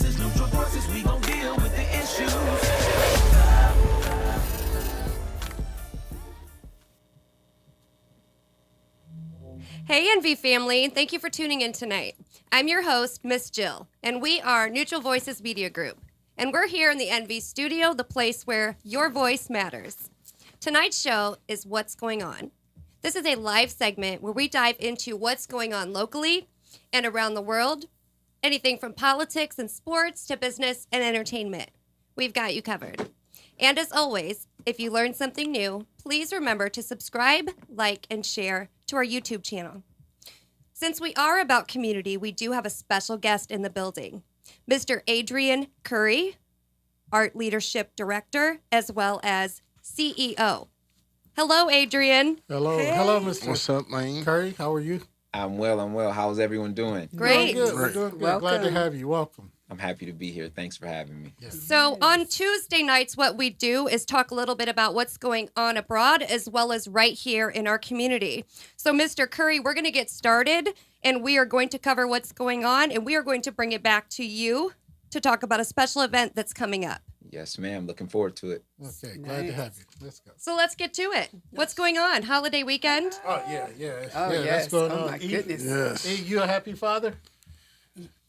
neutral voices, we gon' deal with the issues. Hey, Envy family. Thank you for tuning in tonight. I'm your host, Miss Jill, and we are Neutral Voices Media Group. And we're here in the Envy studio, the place where your voice matters. Tonight's show is What's Going On. This is a live segment where we dive into what's going on locally and around the world, anything from politics and sports to business and entertainment. We've got you covered. And as always, if you learned something new, please remember to subscribe, like, and share to our YouTube channel. Since we are about community, we do have a special guest in the building, Mr. Adrian Curry, Art Leadership Director, as well as CEO. Hello, Adrian. Hello, Hey. hello, Mr. What's up, man? Curry. How are you? I'm well. How's everyone doing? Great. Doing good. We're doing good. Glad to Welcome. have you. Welcome. I'm happy to be here. Thanks for having me. Yes. So on Tuesday nights, what we do is talk a little bit about what's going on abroad as well as right here in our community. So Mr. Curry, we're going to get started and we are going to cover what's going on and we are going to bring it back to you to talk about a special event that's coming up. Yes, ma'am. Looking forward to it. Okay, glad to have you. Let's go. So let's get to it. What's going on? Holiday weekend? Oh, yeah. Oh, yeah, yes. that's going Oh, on. my E- goodness. Yes. E, you a happy father?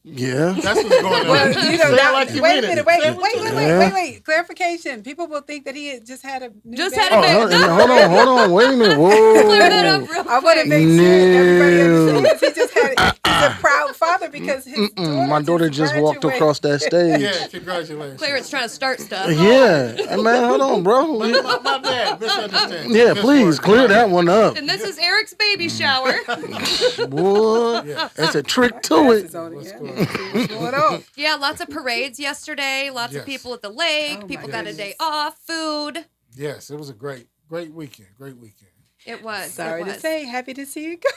Yeah. That's what's going on. Well, you know, Say it that, like you wait mean a minute, it. wait, Say wait, it wait, with wait, you. wait, wait. Clarification. People will think that he just had a new Just baby. had a baby. Oh, hold on. Wait a minute. Clear that Whoa. up real I want to quick. make sure everybody No. understands. He just had. He's a proud father because his My daughter just walked graduated. across that stage. Yeah, congratulations. Clarence trying to start stuff. Yeah. Hey, man, hold on, bro. My bad. Misunderstanding. Yeah, Miss please Ward. clear that one up. And this is Eric's baby shower. Boy, Yeah. that's a trick to Glasses it. on it, What's yeah. going on? What's going on? Yeah, lots of parades yesterday. Lots Yes. of people at the lake. Oh, my people got a goodness. day off. Food. Yes, it was a great weekend. Great weekend. It was. Sorry it to was. say, happy to see you go.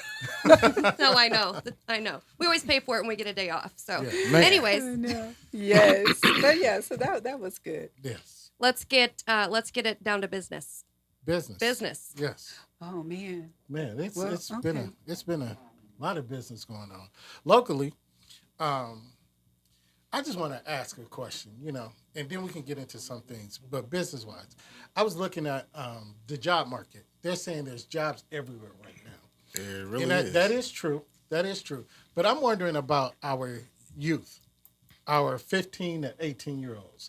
No, I know. I know. We always pay for it when we get a day off. So, Yeah. Man. anyways, Yes, but yeah, so that was good. Yes. let's get it down to business. Business. Business. Yes. Oh man, Man, it's Well, been a lot of business going on locally. I just want to ask a question, and then we can get into some things. But business wise, I was looking at the job market. They're saying there's jobs everywhere right now, It really and is. that is true. That is true. But I'm wondering about our youth, our 15 to 18-year-olds.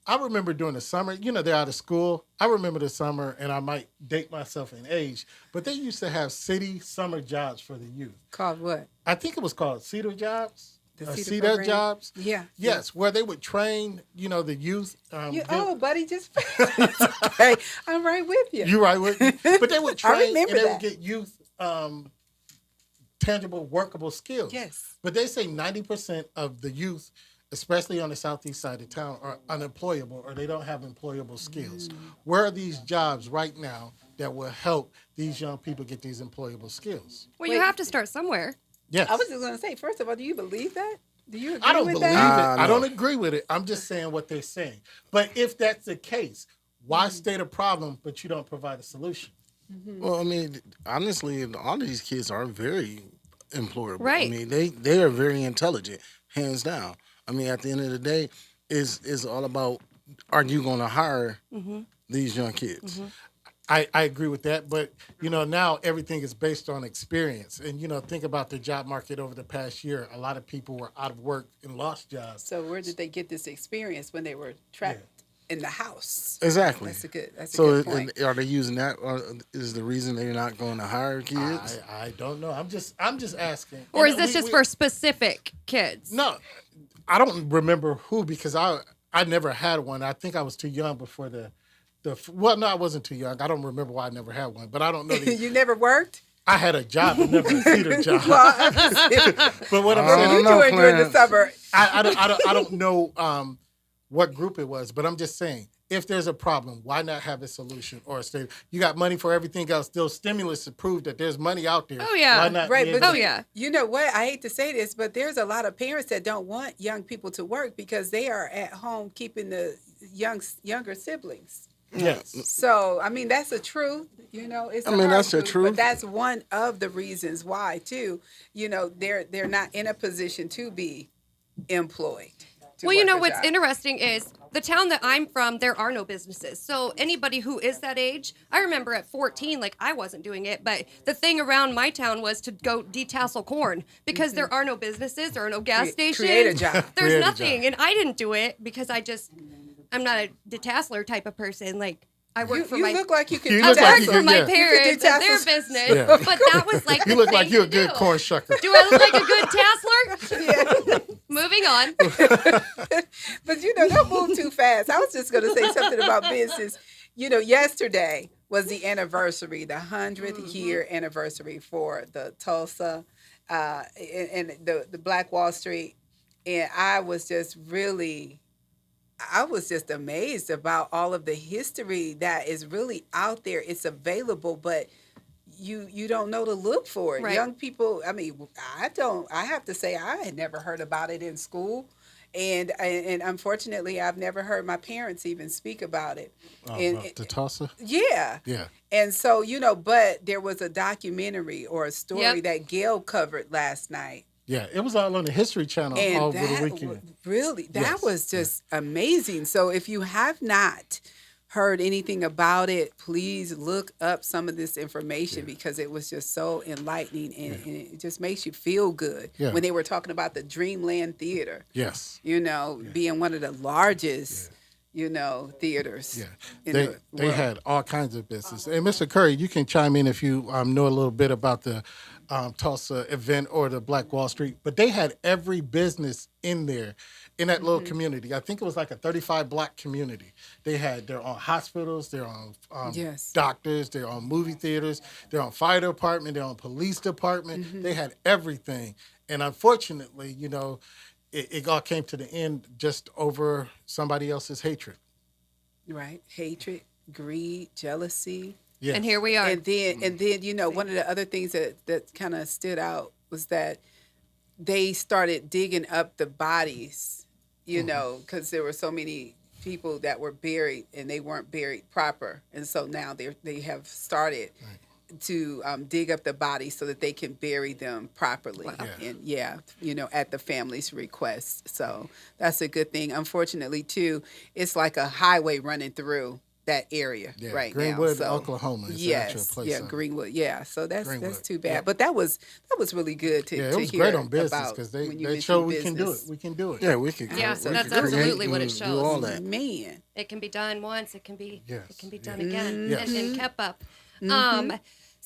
I remember during the summer, they're out of school. I remember the summer, and I might date myself in age, but they used to have city summer jobs for the youth. called what? I think it was called Cedar Jobs. The Cedar Cedar program? Jobs. Yeah. Yes, where they would train, the youth. Buddy, just okay. I'm right with you. You're right. But they would I train and remember they would that. get youth tangible, workable skills. Yes. But they say 90% of the youth, especially on the southeast side of town, are unemployable or they don't have employable skills. Where are these jobs right now that will help these young people get these employable skills? Well, you have to start somewhere. Yes. I was just going to say, first of all, do you believe that? Do you agree I don't with believe that? it. I don't agree with it. I'm just saying what they're saying. But if that's the case, why state a problem but you don't provide a solution? Well, I mean, honestly, all of these kids are very employable. Right. I mean, they are very intelligent, hands down. I mean, at the end of the day, it's all about, are you going to hire these young kids? I agree with that, but now everything is based on experience. And think about the job market over the past year. A lot of people were out of work and lost jobs. So where did they get this experience when they were trapped in the house? Exactly. That's a good So point. are they using that? Is the reason they're not going to hire kids? I don't know. I'm just asking. Or is And this just for specific kids? No, I don't remember who because I never had one. I think I was too young before well, no, I wasn't too young. I don't remember why I never had one, but I don't know. You never worked? I had a job, but never a theater job. But what I'm What saying, did you know, do during the Clarence. summer? I don't know what group it was, but I'm just saying, if there's a problem, why not have a solution or a state? You got money for everything else. Still stimulus to prove that there's money out there. Oh, yeah. Why not Right, be but able Oh, to- yeah. you know what? I hate to say this, but there's a lot of parents that don't want young people to work because they are at home keeping the younger siblings. Yes. So, I mean, that's the truth. It's I mean, that's the but truth. that's one of the reasons why, too. They're not in a position to be employed, to Well, you work know a what's job. interesting is the town that I'm from, there are no businesses. So anybody who is that age, I remember at 14, like I wasn't doing it, but the thing around my town was to go detassel corn because there are no businesses, there are no gas stations. Create a job. There's Create a nothing. job. And I didn't do it because I'm not a detasseler type of person. Like I work for You my look like you could You do I look like work you that. for could- my yeah. parents You could and their detassel- business, Yeah. but that was like You the look thing like you're a to good do. corn shucker. Do I look like a good tasseler? Moving on. But don't move too fast. I was just going to say something about business. Yesterday was the anniversary, the 100th year anniversary for the Tulsa and the Black Wall Street. And I was just amazed about all of the history that is really out there. It's available, but you don't know to look for it. Right. Young people, I mean, I have to say I had never heard about it in school. And unfortunately, I've never heard my parents even speak about it. And About the Tulsa? yeah. Yeah. And so, but there was a documentary or a story Yep. that Gail covered last night. Yeah. It was all on the History Channel And over the that weekend. that Yes, was just amazing. So if you have not heard anything about it, please look up some of this information because it was just so enlightening and it just makes you feel good. Yeah. When they were talking about the Dreamland Theater, Yes. being one of the largest, theaters. Yeah, in they the they world. had all kinds of business. And Mr. Curry, you can chime in if you know a little bit about the Tulsa event or the Black Wall Street. But they had every business in there, in that little community. I think it was like a 35 block community. They had their own hospitals, their own Yes. doctors, their own movie theaters, their own fire department, their own police department. They had everything. And unfortunately, it all came to the end just over somebody else's hatred. Right. Hatred, greed, jealousy. Yes. And here we are. And then one of the other things that kind of stood out was that they started digging up the bodies, because there were so many people that were buried and they weren't buried proper. And so now they have started to dig up the bodies so that they can bury them properly. Yeah. And at the family's request. So that's a good thing. Unfortunately, too, it's like a highway running through that area right Greenwood, now. So, Oklahoma is the actual place. yeah, of it. Greenwood. Yeah, so that's Greenwood, too bad. yeah. But that was really good to Yeah, to it was hear great on business about because when you they mentioned show we can do it. business. We can do it. Yeah, we could. Yeah, we so could that's create absolutely what it and shows. Do all that. Man. It can be done once. It can be Yes, done yeah. again Yes. and kept up.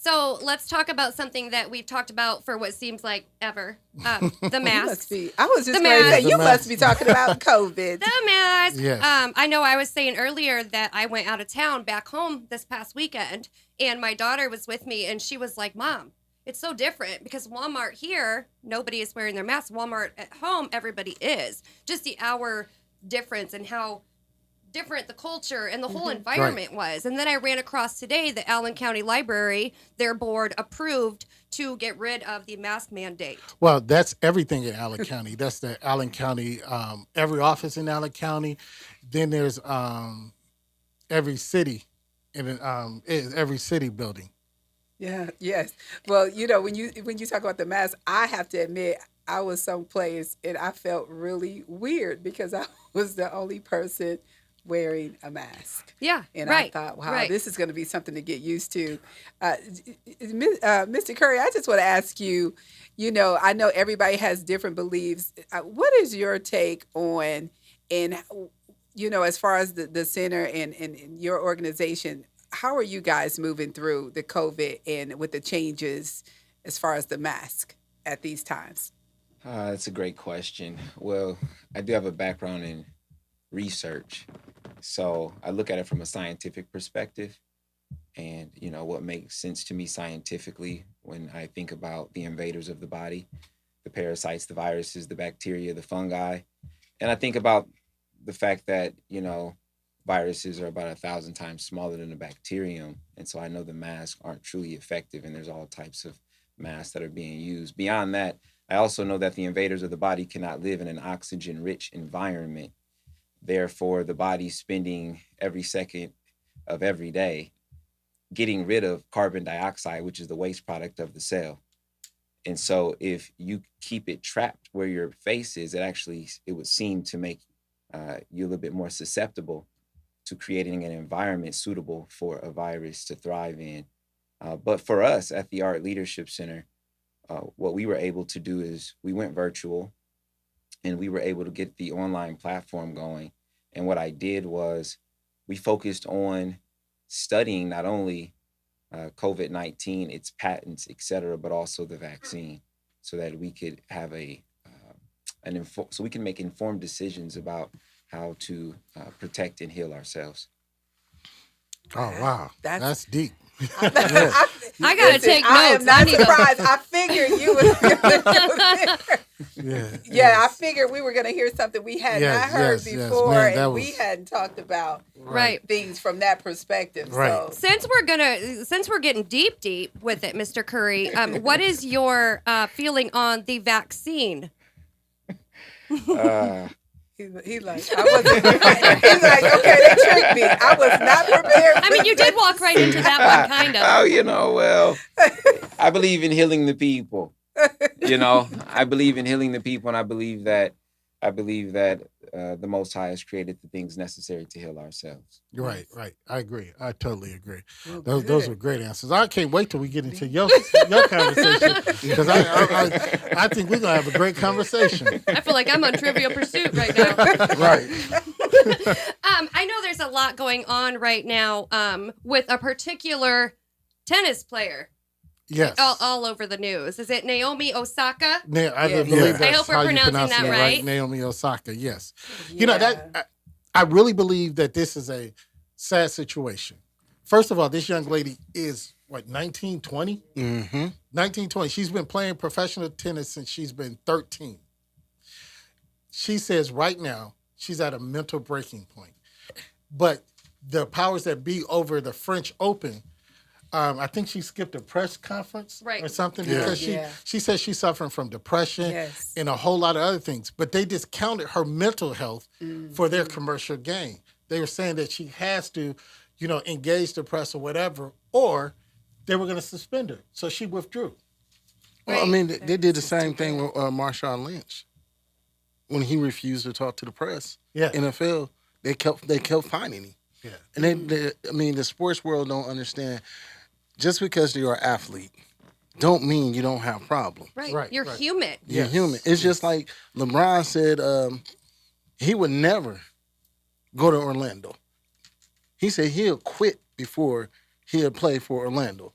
So let's talk about something that we've talked about for what seems like ever. The You mask. must be. I was just The going to say mask. you The must mask. be talking about COVID. The mask. Yes. I know I was saying earlier that I went out of town back home this past weekend, and my daughter was with me, and she was like, "Mom, it's so different because Walmart here, nobody is wearing their mask. Walmart at home, everybody is. Just the hour difference and how different the culture and the whole environment was." And then I ran across today the Allen County Library, their board approved to get rid of the mask mandate. Well, that's everything in Allen County. That's the Allen County, every office in Allen County. Then there's every city, every city building. Yeah. Yes. Well, when you talk about the mask, I have to admit I was someplace and I felt really weird because I was the only person wearing a mask. Yeah, And right. I thought, wow, right. this is going to be something to get used to. Mr. Curry, I just want to ask you, I know everybody has different beliefs. What is your take on, and, as far as the center and your organization, how are you guys moving through the COVID and with the changes as far as the mask at these times? That's a great question. Well, I do have a background in research. So I look at it from a scientific perspective. And, what makes sense to me scientifically when I think about the invaders of the body, the parasites, the viruses, the bacteria, the fungi. And I think about the fact that, viruses are about 1,000 times smaller than a bacterium. And so I know the masks aren't truly effective and there's all types of masks that are being used. Beyond that, I also know that the invaders of the body cannot live in an oxygen-rich environment. Therefore, the body spending every second of every day getting rid of carbon dioxide, which is the waste product of the cell. And so if you keep it trapped where your face is, it would seem to make you a little bit more susceptible to creating an environment suitable for a virus to thrive in. But for us at the Art Leadership Center, what we were able to do is we went virtual and we were able to get the online platform going. And what I did was we focused on studying not only COVID-19, its patents, et cetera, but also the vaccine, so that we could have so we can make informed decisions about how to protect and heal ourselves. Oh wow, that's deep. I gotta take notes. I am not need to- surprised. I figured you was Yeah, I figured we were going to hear something we had not heard before, Man, that and we was- hadn't talked about Right. things from that perspective. Right. So Since we're getting deep with it, Mr. Curry, what is your feeling on the vaccine? he like, I wasn't prepared. He's like, okay, they tricked me. I was not prepared. I mean, you did walk right into that one, kind of. Oh, well, I believe in healing the people. I believe in healing the people, and I believe that the Most High has created the things necessary to heal ourselves. Right. I agree. I totally agree. Well, Those were great answers. I can't wait till we get into your conversation, because I think we're gonna have a great conversation. I feel like I'm on Trivial Pursuit right now. Right. I know there's a lot going on right now with a particular tennis player Yes. all over the news. Is it Naomi Osaka? I Yeah. believe I that's hope we're how you pronouncing pronounce that it right. Naomi Osaka. Yes. Yeah. I really believe that this is a sad situation. First of all, this young lady is 19, 20? Mm-hmm. 19, 20. She's been playing professional tennis since she's been 13. She says right now she's at a mental breaking point. But the powers that be over the French Open, I think she skipped a press conference or something because she says she's suffering from depression Yes. and a whole lot of other things. But they discounted her mental health for their commercial gain. They were saying that she has to, engage the press or whatever, or they were going to suspend her. So she withdrew. Well, I mean, they did the same thing with Marshawn Lynch when he refused to talk to the press. Yeah. NFL, they kept finding him. Yeah. And the sports world don't understand. Just because you're an athlete, don't mean you don't have problems. Right. You're human. You're Yes. human. It's just like LeBron said he would never go to Orlando. He said he'll quit before he'll play for Orlando.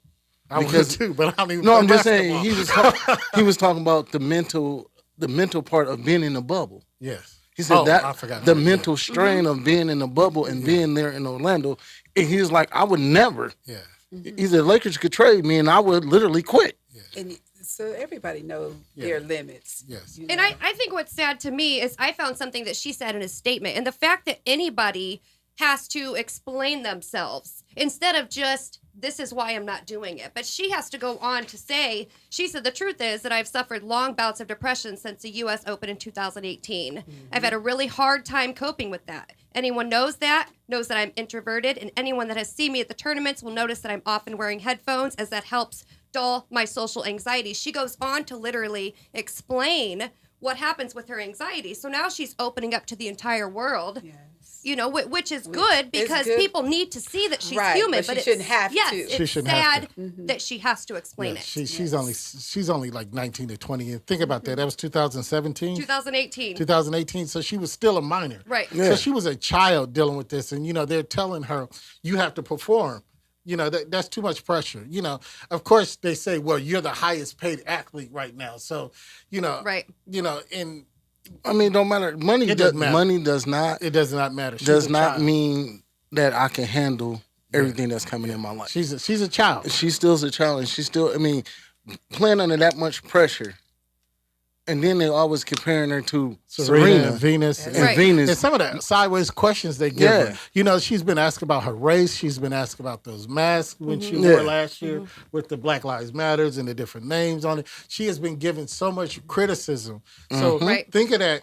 I would too, but I don't even No, play I'm just basketball. saying he was talking about the mental part of being in the bubble. Yes. He said I forgot the about that. mental strain of being in the bubble and being there in Orlando. And he was like, I would never. Yeah. He said Lakers could trade me and I would literally quit. And so everybody knows their limits. Yes. And I think what's sad to me is I found something that she said in a statement, and the fact that anybody has to explain themselves instead of just, this is why I'm not doing it. But she has to go on to say, she said, the truth is that I've suffered long bouts of depression since the U.S. Open in 2018. I've had a really hard time coping with that. Anyone knows that I'm introverted, and anyone that has seen me at the tournaments will notice that I'm often wearing headphones, as that helps dull my social anxiety. She goes on to literally explain what happens with her anxiety. So now she's opening up to the entire world. Yes. Which is good because good. people need to see that she's Right, human. but she it's, shouldn't have yes, to. It's She shouldn't have sad to. that she has to explain Yeah, it. she's only like 19 to 20. And think about that. That was 2017. 2018. 2018. So she was still a minor. Right. So she was a child dealing with this. And, they're telling her, you have to perform. That's too much pressure. Of course they say, well, you're the highest paid athlete right now. So, Right. And I mean, don't matter. Money It doesn't matter. Money does not it does not matter. She's does a not child. mean that I can handle everything that's coming in my life. She's a child. She still's a challenge. She still, playing under that much pressure. And then they always comparing her to Serena and Venus. and Right. Venus. And some of the sideways questions they give her. She's been asked about her race. She's been asked about those masks when she wore last year with the Black Lives Matters and the different names on it. She has been given so much criticism. So Right. think of that.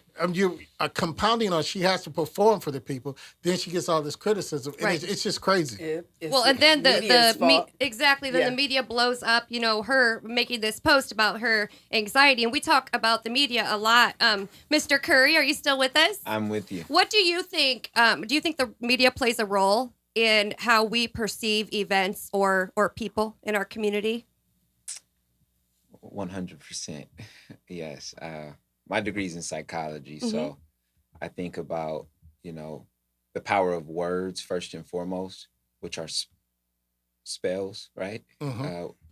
compounding on she has to perform for the people. Then she gets all this criticism, and Right. it's just crazy. It's Well, and then media's fault. exactly, then Yeah. the media blows up, her making this post about her anxiety. And we talk about the media a lot. Mr. Curry, are you still with us? I'm with you. What do you think? Do you think the media plays a role in how we perceive events or people in our community? 100%. Yes. My degree's in psychology, so I think about, the power of words first and foremost, which are spells, right?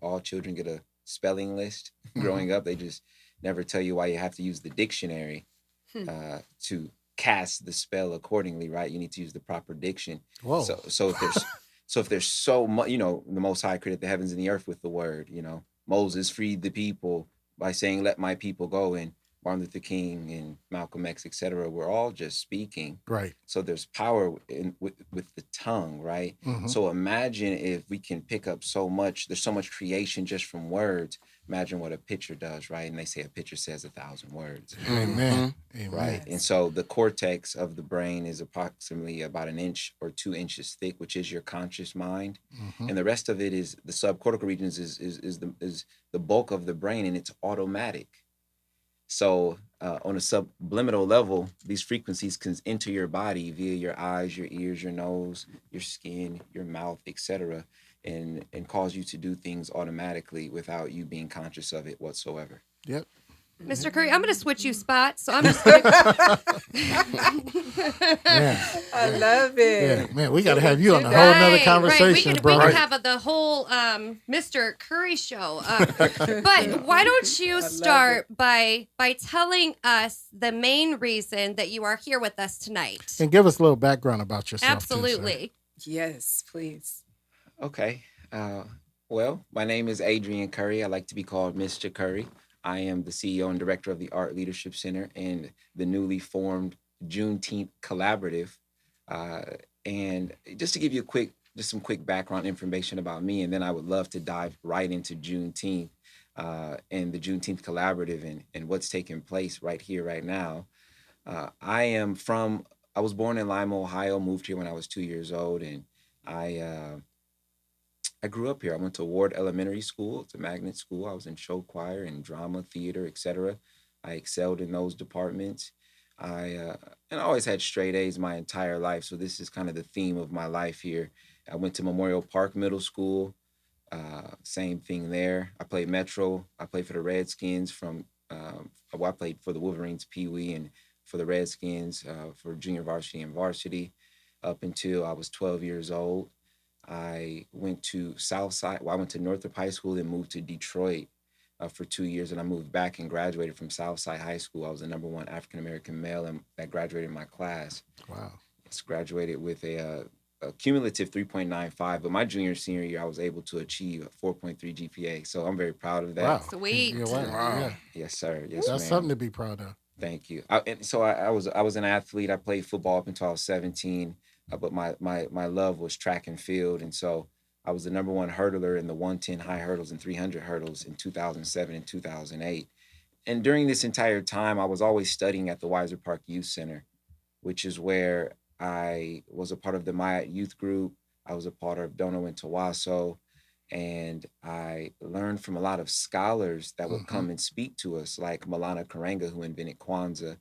All children get a spelling list growing up. They just never tell you why you have to use the dictionary to cast the spell accordingly, right? You need to use the proper diction. Whoa. So if there's so much, the Most High created the heavens and the earth with the word. Moses freed the people by saying, "Let my people go," and Martin Luther King and Malcolm X, etc. We're all just speaking. Right. So there's power with the tongue, right? So imagine if we can pick up so much. There's so much creation just from words. Imagine what a picture does, right? And they say a picture says 1,000 words. Amen. Amen. Right. And so the cortex of the brain is approximately about 1 inch or 2 inches thick, which is your conscious mind. And the rest of it is the subcortical regions is the bulk of the brain, and it's automatic. So on a subliminal level, these frequencies can enter your body via your eyes, your ears, your nose, your skin, your mouth, etc., and cause you to do things automatically without you being conscious of it whatsoever. Yep. Mr. Curry, I'm going to switch you spots. So I'm just going to. I love it. Yeah, man, we got to have you on a whole nother conversation, We bro. can have the whole Mr. Curry show. But why don't you start by telling us the main reason that you are here with us tonight? And give us a little background about yourself. Absolutely. Yes, please. Okay. Well, my name is Adrian Curry. I like to be called Mr. Curry. I am the CEO and director of the Art Leadership Center and the newly formed Juneteenth Collaborative. And just to give you some quick background information about me, and then I would love to dive right into Juneteenth and the Juneteenth Collaborative and what's taking place right here, right now. I was born in Lima, Ohio, moved here when I was 2 years old, and I grew up here. I went to Ward Elementary School. It's a magnet school. I was in show choir and drama, theater, etc. I excelled in those departments. And I always had straight A's my entire life. So this is kind of the theme of my life here. I went to Memorial Park Middle School. Same thing there. I played Metro. I played for the Redskins I played for the Wolverines Pee Wee and for the Redskins for junior varsity and varsity up until I was 12 years old. I went to Southside. I went to Northrop High School and moved to Detroit for 2 years, and I moved back and graduated from Southside High School. I was the #1 African-American male that graduated in my class. Wow. It's graduated with a cumulative 3.95, but my junior senior year, I was able to achieve a 4.3 GPA. So I'm very proud of that. Wow. Sweet. Yeah, wow. Yeah. Yes, sir. Yes, That's ma'am. something to be proud of. Thank you. I was an athlete. I played football up until I was 17, but my love was track and field, and so I was the #1 hurdler in the 110 high hurdles and 300 hurdles in 2007 and 2008. And during this entire time, I was always studying at the Weiser Park Youth Center, which is where I was a part of the Maya Youth Group. I was a part of Dono and Tawaso, and I learned from a lot of scholars that would come and speak to us, like Malana Karenga, who invented Kwanzaa,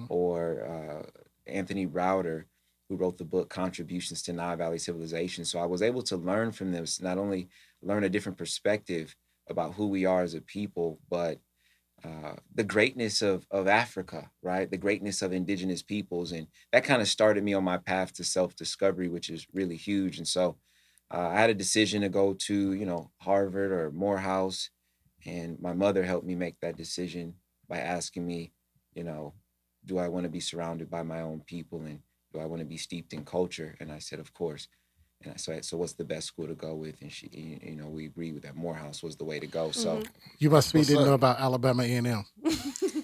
or Anthony Browder, who wrote the book Contributions to Nile Valley Civilization. So I was able to learn from them, not only learn a different perspective about who we are as a people, but the greatness of Africa, right? The greatness of indigenous peoples. And that kind of started me on my path to self-discovery, which is really huge. And so I had a decision to go to, Harvard or Morehouse. And my mother helped me make that decision by asking me, do I want to be surrounded by my own people? And do I want to be steeped in culture? And I said, of course. And I said, so what's the best school to go with? And she, we agreed with that. Morehouse was the way to go. So You must be didn't know about Alabama A&M.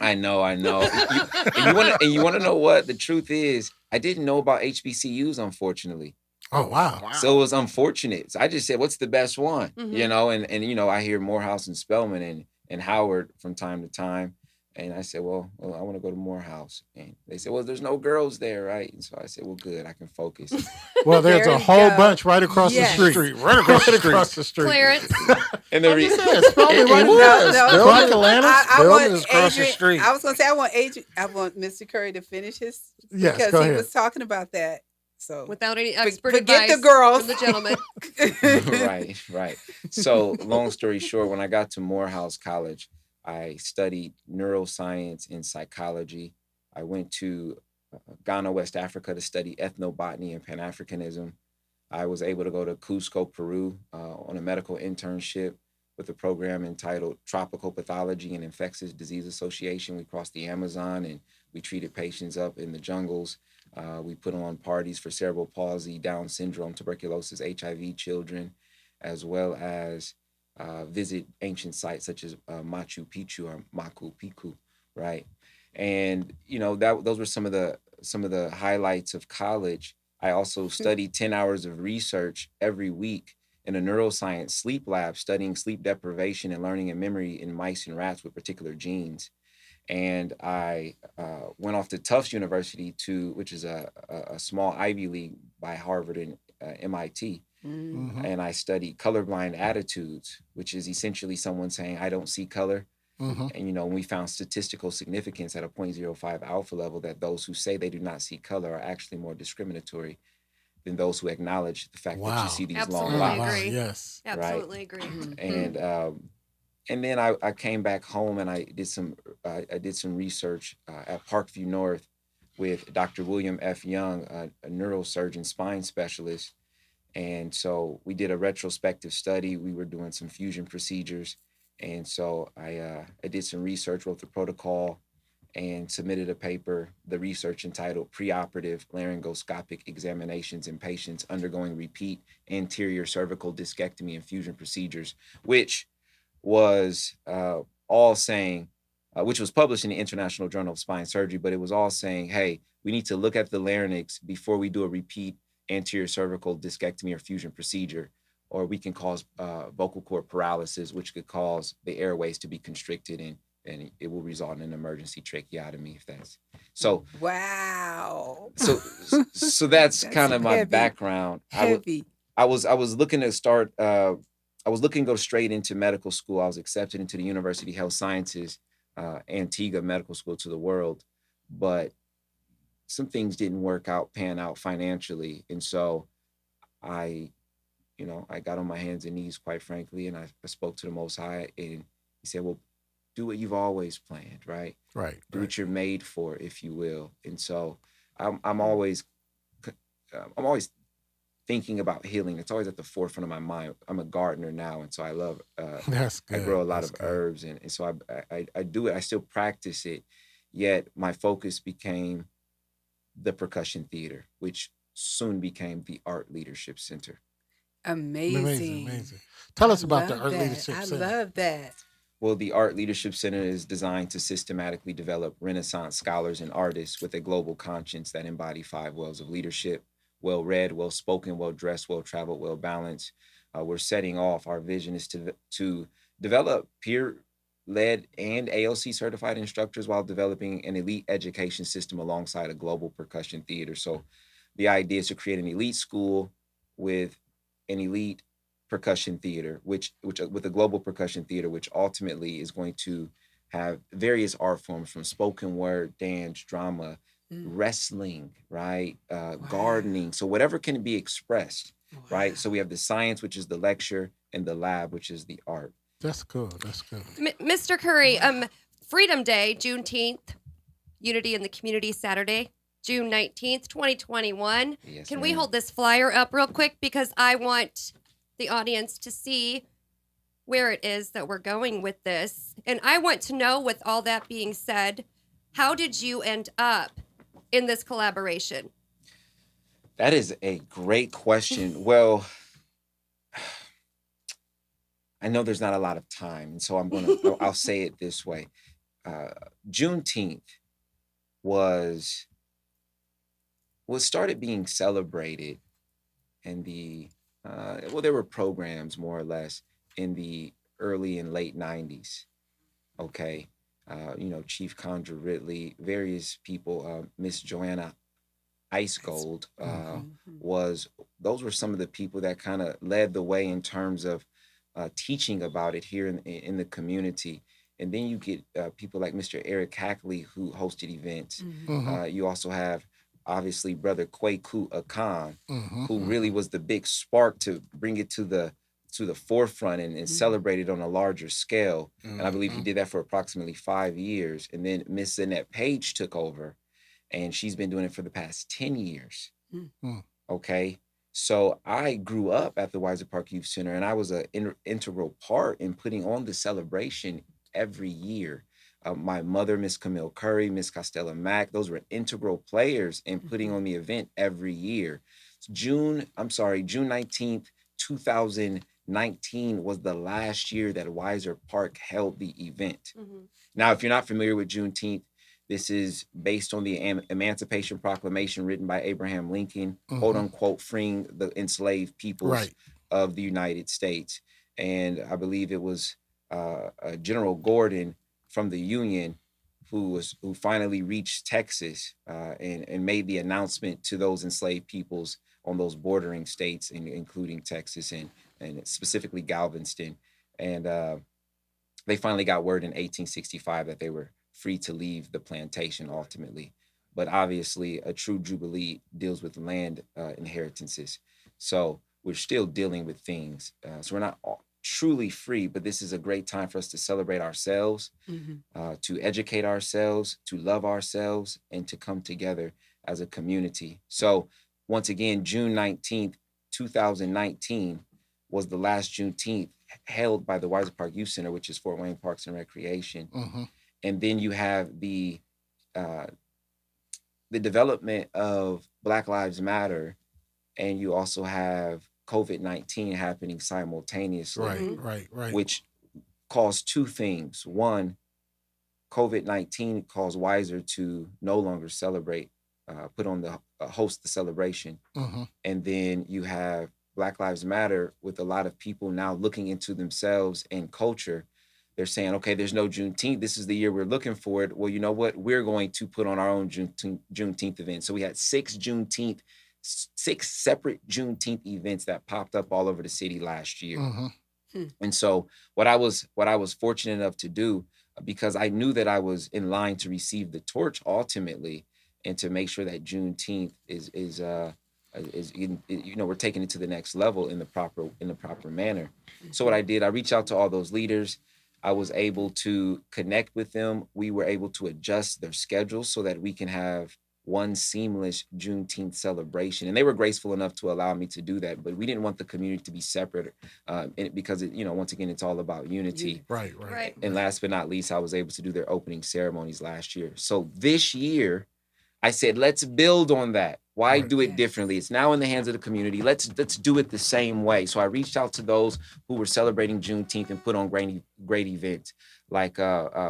I know. And you want to know what the truth is? I didn't know about HBCUs, unfortunately. Oh, wow. So it was unfortunate. So I just said, what's the best one? And I hear Morehouse and Spelman and Howard from time to time. And I said, well, I want to go to Morehouse. And they said, well, there's no girls there, right? And so I said, well, good, I can focus. Well, there's There a you whole go. bunch right across Yes. the street. Right across the Right street. across the street. Clarence, And the I'm re- just saying, Spelman It right was. there. No. Black Atlantis. I Spelman want is across the Adrian. street. I was gonna say I want Mr. Curry to finish his Yes, because go he ahead. was talking about that. So without any expert forget advice the girls. from the gentleman. right. So, long story short, when I got to Morehouse College, I studied neuroscience and psychology. I went to Ghana, West Africa to study ethnobotany and Pan-Africanism. I was able to go to Cusco, Peru on a medical internship with a program entitled Tropical Pathology and Infectious Disease Association. We crossed the Amazon and we treated patients up in the jungles. We put on parties for cerebral palsy, Down syndrome, tuberculosis, HIV children, as well as visit ancient sites such as Machu Picchu or Machu Picchu, right? And those were some of the highlights of college. I also studied 10 hours of research every week in a neuroscience sleep lab, studying sleep deprivation and learning and memory in mice and rats with particular genes. And I went off to Tufts University, which is a small Ivy League by Harvard and MIT. Mhm. And I studied colorblind attitudes, which is essentially someone saying, I don't see color. Mhm. And we found statistical significance at a 0.05 alpha level that those who say they do not see color are actually more discriminatory than those who acknowledge the fact that Wow. you see these Absolutely long Wow, lines. agree. yes. Absolutely agree. And then I came back home and I did some research at Parkview North with Dr. William F. Young, a neurosurgeon, spine specialist. And so we did a retrospective study. We were doing some fusion procedures. And so I did some research, wrote the protocol, and submitted a paper, the research entitled Preoperative Laryngoscopic Examinations in Patients Undergoing Repeat Anterior Cervical Discectomy and Fusion Procedures, which was all saying, which was published in the International Journal of Spine Surgery, but it was all saying, hey, we need to look at the larynx before we do a repeat anterior cervical discectomy or fusion procedure, or we can cause vocal cord paralysis, which could cause the airways to be constricted and it will result in an emergency tracheotomy if that's so. Wow. So that's kind of my heavy. background. Heavy. I was looking to start. I was looking to go straight into medical school. I was accepted into the University of Health Sciences, Antigua Medical School to the world, but some things didn't pan out financially, and so I got on my hands and knees, quite frankly, and I spoke to the Most High, and He said, "Well, do what you've always planned, right? Right. Do right. what you're made for, if you will." And so I'm always thinking about healing. It's always at the forefront of my mind. I'm a gardener now, and so I love. That's I good. grow a lot That's of good. herbs, and so I do it. I still practice it, yet my focus became the percussion theater, which soon became the Art Leadership Center. Amazing. Amazing. Tell us I about the love Art that. Leadership I Center. love that. Well, the Art Leadership Center is designed to systematically develop Renaissance scholars and artists with a global conscience that embody 5 wells of leadership: well read, well spoken, well dressed, well traveled, well balanced. We're setting off. Our vision is to develop peer led and ALC certified instructors while developing an elite education system alongside a global percussion theater. So the idea is to create an elite school with an elite percussion theater, which with a global percussion theater, which ultimately is going to have various art forms from spoken word, dance, drama, wrestling, right, gardening. So whatever can be expressed, right. So we have the science, which is the lecture, and the lab, which is the art. That's cool. That's cool. Mr. Curry, Freedom Day, Juneteenth, Unity in the Community Saturday, June 19th, 2021. Yes, Can we ma'am. hold this flyer up real quick? Because I want the audience to see where it is that we're going with this. And I want to know, with all that being said, how did you end up in this collaboration? That is a great question. Well, I know there's not a lot of time, and so I'll say it this way. Juneteenth was started being celebrated in the there were programs more or less in the early and late 90s. Okay. Chief Condra Ridley, various people, Miss Joanna Ice Gold was those were some of the people that kind of led the way in terms of teaching about it here in the community. And then you get people like Mr. Eric Hackley who hosted events. You also have obviously Brother Kwaku Akan, who really was the big spark to bring it to the forefront and celebrate it on a larger scale. And I believe he did that for approximately 5 years. And then Miss Annette Page took over, and she's been doing it for the past 10 years. Okay. So I grew up at the Weiser Park Youth Center, and I was an integral part in putting on the celebration every year. My mother, Miss Camille Curry, Miss Costella Mack, those were integral players in putting on the event every year. June 19th, 2019 was the last year that Weiser Park held the event. Now, if you're not familiar with Juneteenth, this is based on the Emancipation Proclamation written by Abraham Lincoln, quote unquote, freeing the enslaved peoples of the United States. And I believe it was General Gordon from the Union who finally reached Texas and made the announcement to those enslaved peoples on those bordering states, including Texas and specifically Galveston. And they finally got word in 1865 that they were free to leave the plantation ultimately. But obviously, a true Jubilee deals with land inheritances. So we're still dealing with things. So we're not truly free, but this is a great time for us to celebrate ourselves, to educate ourselves, to love ourselves, and to come together as a community. So once again, June 19th, 2019 was the last Juneteenth held by the Weiser Park Youth Center, which is Fort Wayne Parks and Recreation. And then you have the development of Black Lives Matter, and you also have COVID-19 happening simultaneously. Right. Which caused two things. One, COVID-19 caused Weiser to no longer celebrate, host the celebration. And then you have Black Lives Matter with a lot of people now looking into themselves and culture. They're saying, okay, there's no Juneteenth. This is the year we're looking for it. Well, you know what? We're going to put on our own Juneteenth event. So we had six separate Juneteenth events that popped up all over the city last year. And so what I was fortunate enough to do, because I knew that I was in line to receive the torch ultimately, and to make sure that Juneteenth is we're taking it to the next level in the proper manner. So what I did, I reached out to all those leaders. I was able to connect with them. We were able to adjust their schedules so that we can have one seamless Juneteenth celebration. And they were graceful enough to allow me to do that, but we didn't want the community to be separate because once again, it's all about unity. Right. And last but not least, I was able to do their opening ceremonies last year. So this year, I said, let's build on that. Why do it differently? It's now in the hands of the community. Let's do it the same way. So I reached out to those who were celebrating Juneteenth and put on great events like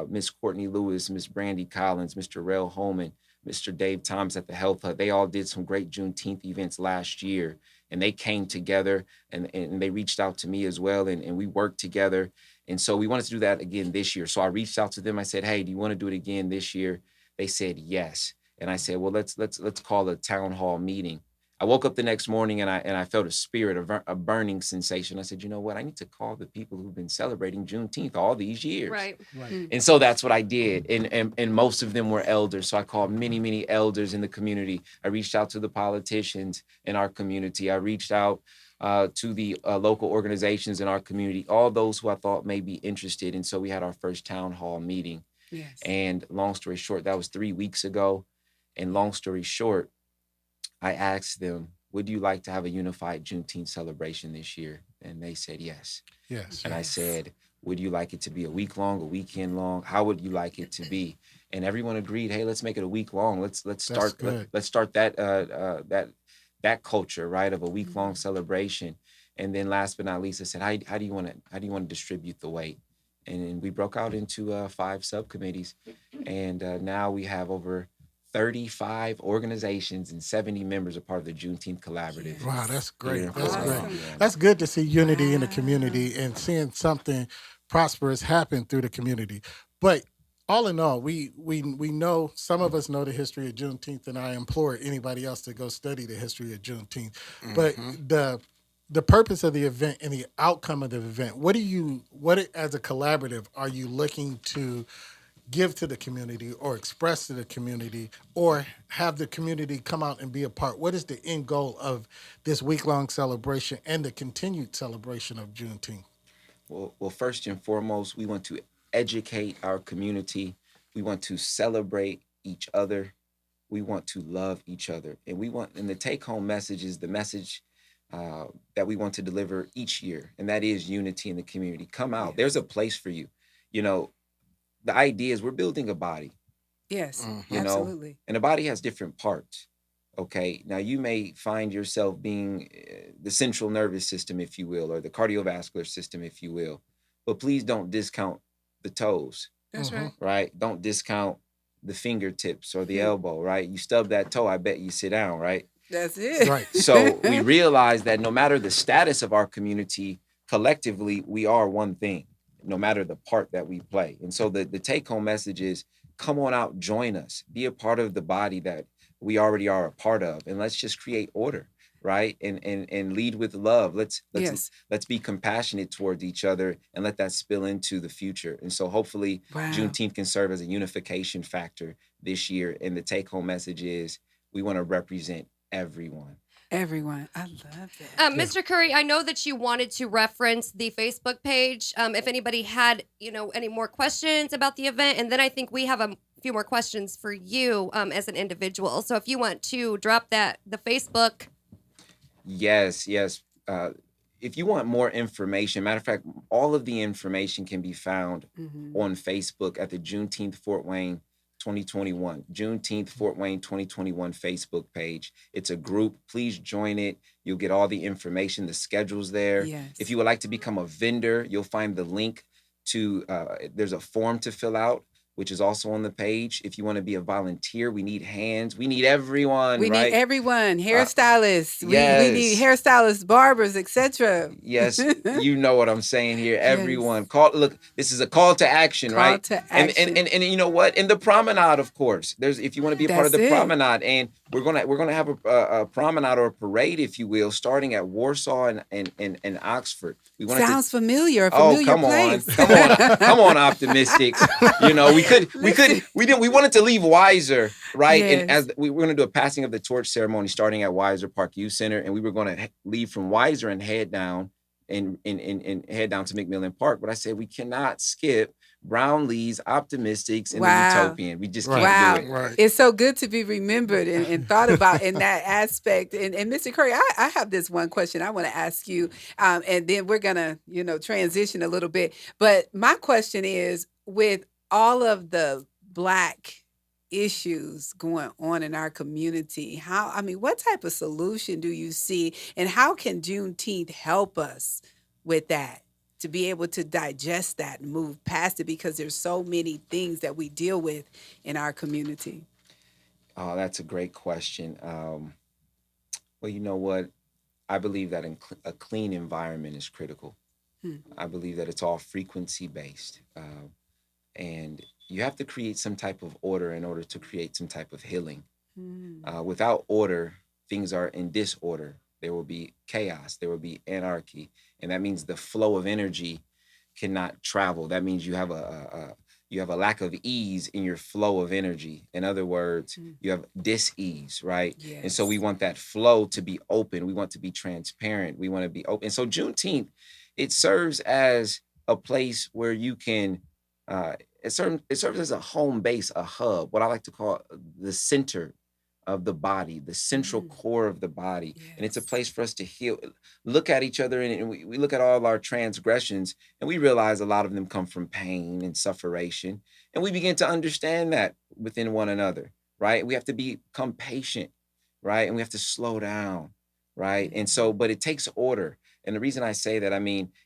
Miss Courtney Lewis, Miss Brandy Collins, Mr. Rel Holman, Mr. Dave Thomas at the Health Hub. They all did some great Juneteenth events last year, and they came together and they reached out to me as well, and we worked together. And so we wanted to do that again this year. So I reached out to them. I said, hey, do you want to do it again this year? They said yes. And I said, well, let's call a town hall meeting. I woke up the next morning and I felt a burning sensation. I said, you know what? I need to call the people who've been celebrating Juneteenth all these years. Right. And so that's what I did. And most of them were elders. So I called many elders in the community. I reached out to the politicians in our community. I reached out to the local organizations in our community, all those who I thought may be interested. And so we had our first town hall meeting. Yes. And long story short, that was 3 weeks ago. And long story short, I asked them, would you like to have a unified Juneteenth celebration this year? And they said yes. And I said, would you like it to be a week long, a weekend long? How would you like it to be? And everyone agreed, hey, let's make it a week long. Let's start that culture, right, of a week long celebration. And then last but not least, I said, how do you want to distribute the weight? And we broke out into 5 subcommittees, and now we have over 35 organizations and 70 members are part of the Juneteenth Collaborative. Wow, that's great. That's That's awesome. great. That's good to see unity in the community and seeing something prosperous happen through the community. But all in all, we know, some of us know the history of Juneteenth, and I implore anybody else to go study the history of Juneteenth. But the purpose of the event and the outcome of the event, what as a collaborative are you looking to give to the community or express to the community or have the community come out and be a part? What is the end goal of this week-long celebration and the continued celebration of Juneteenth? Well, first and foremost, we want to educate our community. We want to celebrate each other. We want to love each other. And the take home message is the message that we want to deliver each year. And that is unity in the community. Come out. There's a place for you. You know, the idea is we're building a body, Yes, you know, absolutely. and the body has different parts. Okay. Now you may find yourself being the central nervous system, if you will, or the cardiovascular system, if you will. But please don't discount the toes, That's right. right? Don't discount the fingertips or the elbow, right? You stub that toe, I bet you sit down, right? That's it. Right. So we realize that no matter the status of our community, collectively, we are one thing, no matter the part that we play. And so the take home message is come on out, join us, be a part of the body that we already are a part of. And let's just create order, right? And lead with love. Let's Yes. let's be compassionate towards each other and let that spill into the future. And so hopefully Wow. Juneteenth can serve as a unification factor this year. And the take home message is we want to represent everyone. Everyone. I love that. Mr. Curry, I know that you wanted to reference the Facebook page. If anybody had, any more questions about the event, and then I think we have a few more questions for you as an individual. So if you want to drop the Facebook. Yes. If you want more information, matter of fact, all of the information can be found on Facebook at the Juneteenth Fort Wayne 2021, Juneteenth Fort Wayne 2021 Facebook page. It's a group. Please join it. You'll get all the information. The schedule's there. Yes. If you would like to become a vendor, you'll find the link to, there's a form to fill out, which is also on the page. If you want to be a volunteer, we need hands. We need everyone, We right? need everyone, hairstylists. We yes. need hairstylists, barbers, etc. Yes, you know what I'm saying here. Everyone, look, this is a call to action, Call right? to And action. you know what? In the promenade, of course. If you want to be a part of That's the it. promenade, and we're gonna have a promenade or a parade, if you will, starting at Warsaw and Oxford. We want Sounds familiar. A Oh, familiar come place. on, come on, optimistics. We wanted to leave Weiser, right? And Yes. as we were going to do a passing of the torch ceremony starting at Weiser Park Youth Center, and we were going to leave from Weiser and head down and head down to McMillan Park. But I said we cannot skip Brownlee's, Optimistics, and Wow. the Utopian. We just Right. Wow. can't do it. Right. It's so good to be remembered and thought about in that aspect. And Mr. Curry, I have this one question I want to ask you, and then we're going to, transition a little bit. But my question is, with all of the Black issues going on in our community, what type of solution do you see, and how can Juneteenth help us with that? To be able to digest that and move past it, because there's so many things that we deal with in our community. Oh, that's a great question. Well, you know what? I believe that a clean environment is critical. I believe that it's all frequency based. And you have to create some type of order in order to create some type of healing. Without order, things are in disorder. There will be chaos. There will be anarchy. And that means the flow of energy cannot travel. That means you have a lack of ease in your flow of energy. In other words, you have dis-ease, right? Yes. And so we want that flow to be open. We want to be transparent. We want to be open. And so Juneteenth, it serves as a place where you can, it serves as a home base, a hub, what I like to call the center of the body, the central core of the body. And it's a Yes. place for us to heal, look at each other, and we look at all our transgressions, and we realize a lot of them come from pain and sufferation. And we begin to understand that within one another, right? We have to become patient, right? And we have to slow down, right? And so, but it takes order. And the reason I say that,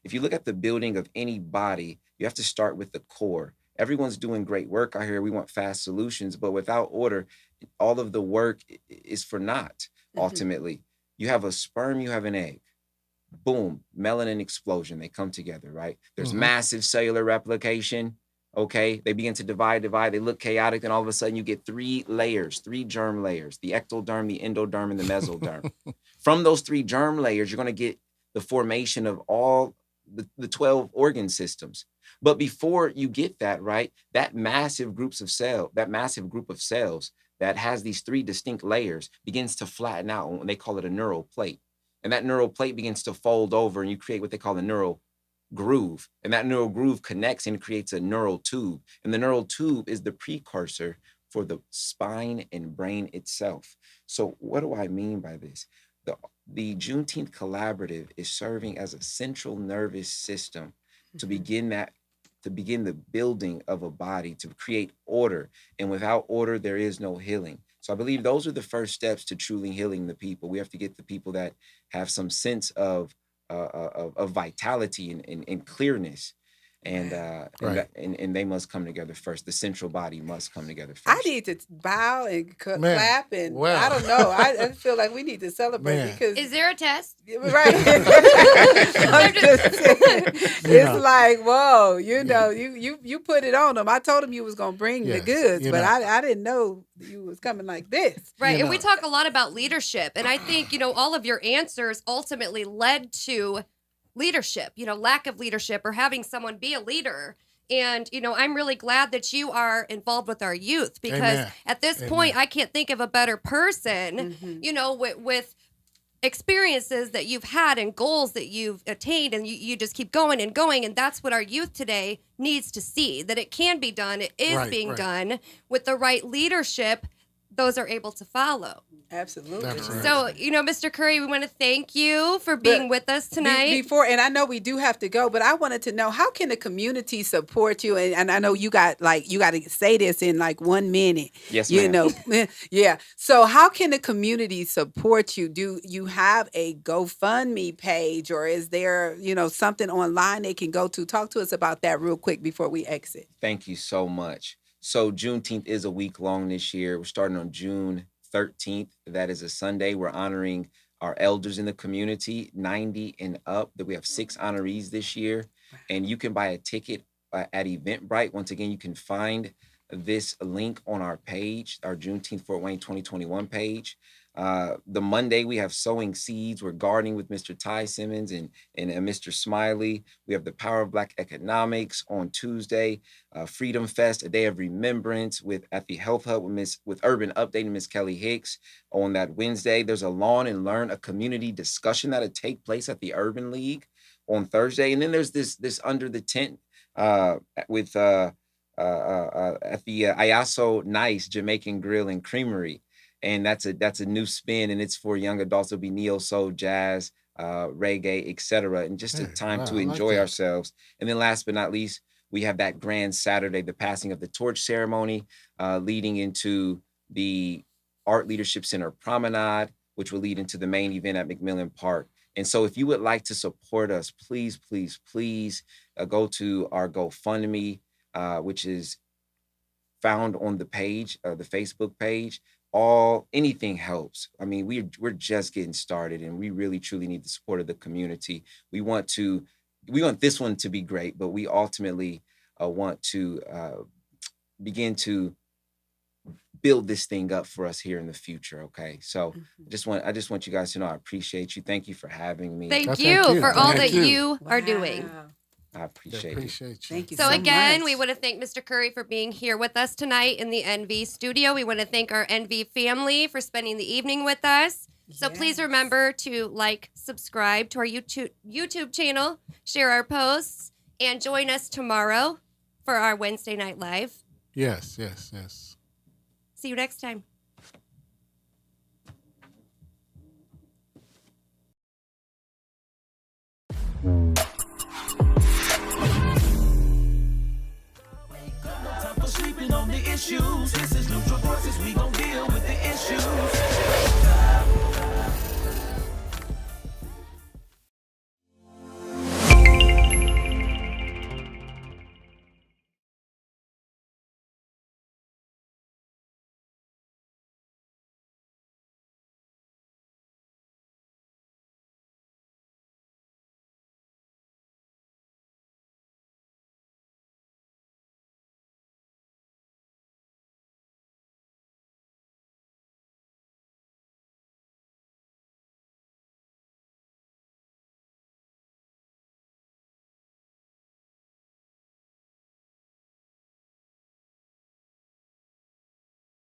if you look at the building of any body, you have to start with the core. Everyone's doing great work out here. We want fast solutions, but without order, all of the work is for naught, ultimately. You have a sperm, you have an egg. Boom, melanin explosion. They come together, right? There's massive cellular replication. Okay, they begin to divide. They look chaotic, and all of a sudden you get 3 layers, 3 germ layers: the ectoderm, the endoderm, and the mesoderm. From those 3 germ layers, you're going to get the formation of all the 12 organ systems. But before you get that, right, that massive group of cells that has these 3 distinct layers begins to flatten out, and they call it a neural plate. And that neural plate begins to fold over, and you create what they call a neural groove. And that neural groove connects and creates a neural tube. And the neural tube is the precursor for the spine and brain itself. So what do I mean by this? The Juneteenth Collaborative is serving as a central nervous system to begin the building of a body, to create order. And without order, there is no healing. So I believe those are the first steps to truly healing the people. We have to get the people that have some sense of vitality and clearness. And Right. and they must come together first. The central body must come together first. I need to bow and Man, clap, and wow. I don't know. I feel like we need to celebrate Man. because Is there a test? right. I'm just saying, it's like, whoa, you put it on them. I told them you was gonna bring the Yes, goods, you but know. I didn't know you was coming like this. Right. You And we know. talk a lot about leadership. And I think, all of your answers ultimately led to leadership, lack of leadership or having someone be a leader. And, I'm really glad that you are involved with our youth because Amen. at this Amen. point, I can't think of a better person, Mhm. with experiences that you've had and goals that you've attained, and you just keep going and going. And that's what our youth today needs to see, that it can be done. It is Right, being right. done with the right leadership. Those are able to follow. Absolutely. Absolutely. So, Mr. Curry, we want to thank you for being with us tonight. Before, and I know we do have to go, but I wanted to know, how can the community support you? And I know you got to say this in like 1 minute. Yes, You ma'am. know, yeah. So how can the community support you? Do you have a GoFundMe page, or is there, something online they can go to? Talk to us about that real quick before we exit. Thank you so much. So Juneteenth is a week long this year. We're starting on June 13th. That is a Sunday. We're honoring our elders in the community, 90 and up. That we have 6 honorees this year. And you can buy a ticket at Eventbrite. Once again, you can find this link on our page, our Juneteenth Fort Wayne 2021 page. The Monday, we have Sowing Seeds. We're gardening with Mr. Ty Simmons and Mr. Smiley. We have the Power of Black Economics on Tuesday. Freedom Fest, a day of remembrance at the Health Hub with Urban Update and Miss Kelly Hicks. On that Wednesday, there's a Lawn and Learn, a community discussion that'll take place at the Urban League on Thursday. And then there's this under the tent with at the Ayaso Nice Jamaican Grill and Creamery. And that's a new spin, and it's for young adults. It'll be neo soul, jazz, reggae, etc., and just a Hey, time wow, to I like enjoy that. ourselves. And then last but not least, we have that grand Saturday, the passing of the torch ceremony, leading into the Art Leadership Center Promenade, which will lead into the main event at McMillan Park. And so if you would like to support us, please, please, please go to our GoFundMe, which is found on the page, the Facebook page. Anything helps. I mean, we're just getting started, and we really truly need the support of the community. We want this one to be great, but we ultimately want to begin to build this thing up for us here in the future. Okay, so I just want you guys to know I appreciate you. Thank you for having me. Thank Thank you you. for all Thank that you. you are doing. Wow. I appreciate it. Appreciate you. Thank you So again, much. we want to thank Mr. Curry for being here with us tonight in the NV studio. We want to thank our NV family for spending the evening with us. So please Yes. remember to subscribe to our YouTube channel, share our posts, and join us tomorrow for our Wednesday night live. Yes, yes, yes. See you next time.